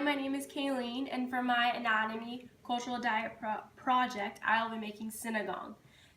my name is Kayleen, and for my anatomy cultural diet project, I will be making sinigang.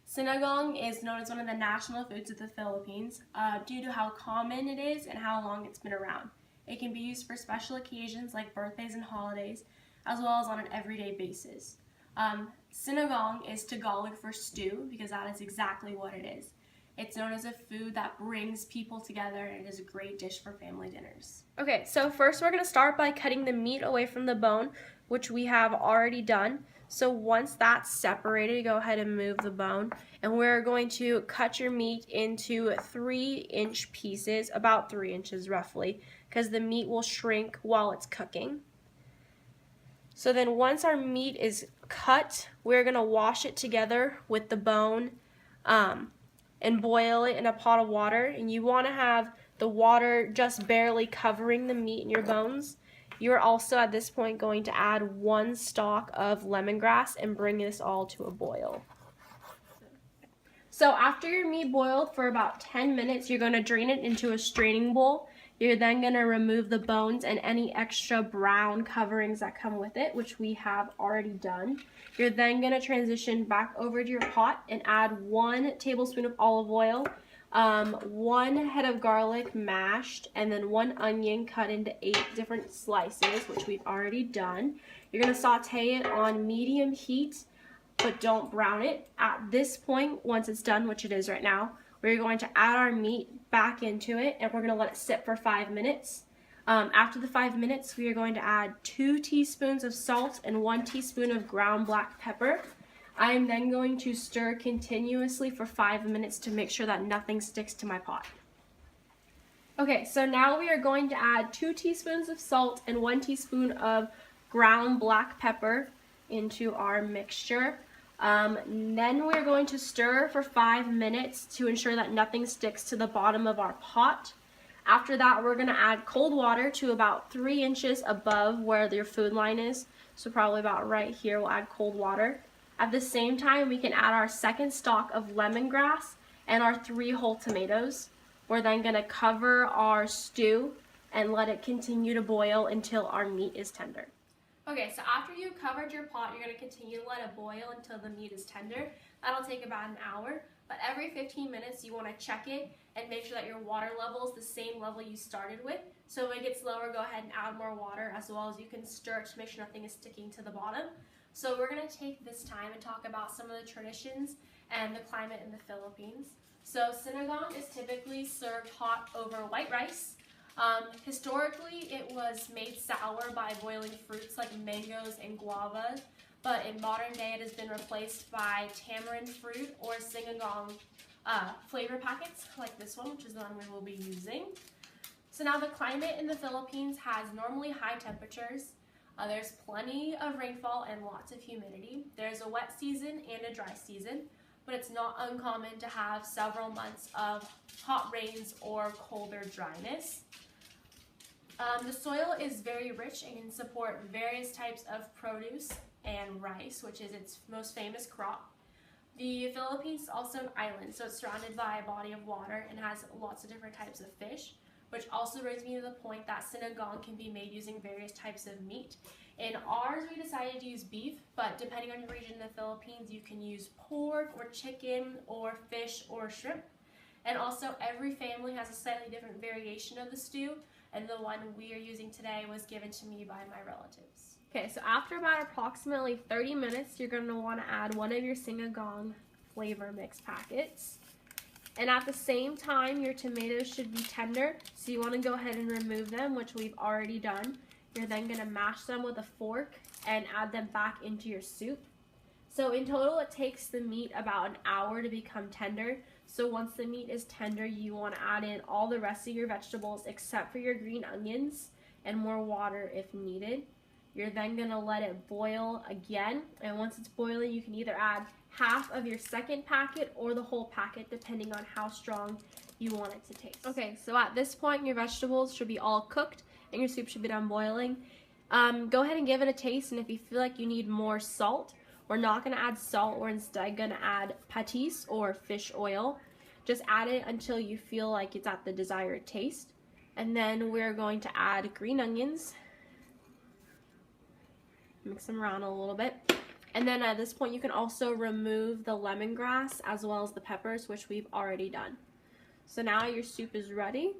Sinigang is known as one of the national foods of the Philippines due to how common it is and how long it's been around. It can be used for special occasions like birthdays and holidays, as well as on an everyday basis. Sinigang is Tagalog for stew because that is exactly what it is. It's known as a food that brings people together, and it is a great dish for family dinners. Okay, so first we're going to start by cutting the meat away from the bone, which we have already done. So once that's separated, go ahead and move the bone, and we're going to cut your meat into 3-inch pieces, about 3 inches roughly, because the meat will shrink while it's cooking. So then once our meat is cut, we're going to wash it together with the bone and boil it in a pot of water. And you want to have the water just barely covering the meat and your bones. You're also at this point going to add 1 stalk of lemongrass and bring this all to a boil. So after your meat boiled for about 10 minutes, you're going to drain it into a straining bowl. You're then going to remove the bones and any extra brown coverings that come with it, which we have already done. You're then going to transition back over to your pot and add 1 tablespoon of olive oil, 1 head of garlic mashed, and then 1 onion cut into 8 different slices, which we've already done. You're going to saute it on medium heat, but don't brown it. At this point, once it's done, which it is right now, we're going to add our meat back into it, and we're going to let it sit for 5 minutes. After the 5 minutes, we are going to add 2 teaspoons of salt and 1 teaspoon of ground black pepper. I am then going to stir continuously for 5 minutes to make sure that nothing sticks to my pot. Okay, so now we are going to add 2 teaspoons of salt and 1 teaspoon of ground black pepper into our mixture. Then we're going to stir for 5 minutes to ensure that nothing sticks to the bottom of our pot. After that, we're going to add cold water to about 3 inches above where your food line is. So probably about right here, we'll add cold water. At the same time, we can add our 2nd stalk of lemongrass and our 3 whole tomatoes. We're then going to cover our stew and let it continue to boil until our meat is tender. Okay, so after you've covered your pot, you're going to continue to let it boil until the meat is tender. That'll take about an hour, but every 15 minutes you want to check it and make sure that your water level is the same level you started with. So when it gets lower, go ahead and add more water, as well as you can stir it to make sure nothing is sticking to the bottom. So we're going to take this time and talk about some of the traditions and the climate in the Philippines. So sinigang is typically served hot over white rice. Historically, it was made sour by boiling fruits like mangoes and guavas, but in modern day it has been replaced by tamarind fruit or sinigang flavor packets like this one, which is the one we will be using. So now the climate in the Philippines has normally high temperatures. There's plenty of rainfall and lots of humidity. There's a wet season and a dry season, but it's not uncommon to have several months of hot rains or colder dryness. The soil is very rich and can support various types of produce and rice, which is its most famous crop. The Philippines is also an island, so it's surrounded by a body of water and has lots of different types of fish, which also brings me to the point that sinigang can be made using various types of meat. In ours, we decided to use beef, but depending on your region in the Philippines, you can use pork or chicken or fish or shrimp. And also, every family has a slightly different variation of the stew, and the one we are using today was given to me by my relatives. Okay, so after about approximately 30 minutes, you're going to want to add one of your sinigang flavor mix packets. And at the same time, your tomatoes should be tender, so you want to go ahead and remove them, which we've already done. You're then going to mash them with a fork and add them back into your soup. So in total, it takes the meat about an hour to become tender. So once the meat is tender, you want to add in all the rest of your vegetables except for your green onions and more water if needed. You're then going to let it boil again, and once it's boiling, you can either add half of your 2nd packet or the whole packet, depending on how strong you want it to taste. Okay, so at this point, your vegetables should be all cooked and your soup should be done boiling. Go ahead and give it a taste, and if you feel like you need more salt, we're not going to add salt. We're instead going to add patis or fish oil. Just add it until you feel like it's at the desired taste. And then we're going to add green onions Mix them around a little bit. And then at this point, you can also remove the lemongrass as well as the peppers, which we've already done. So now your soup is ready.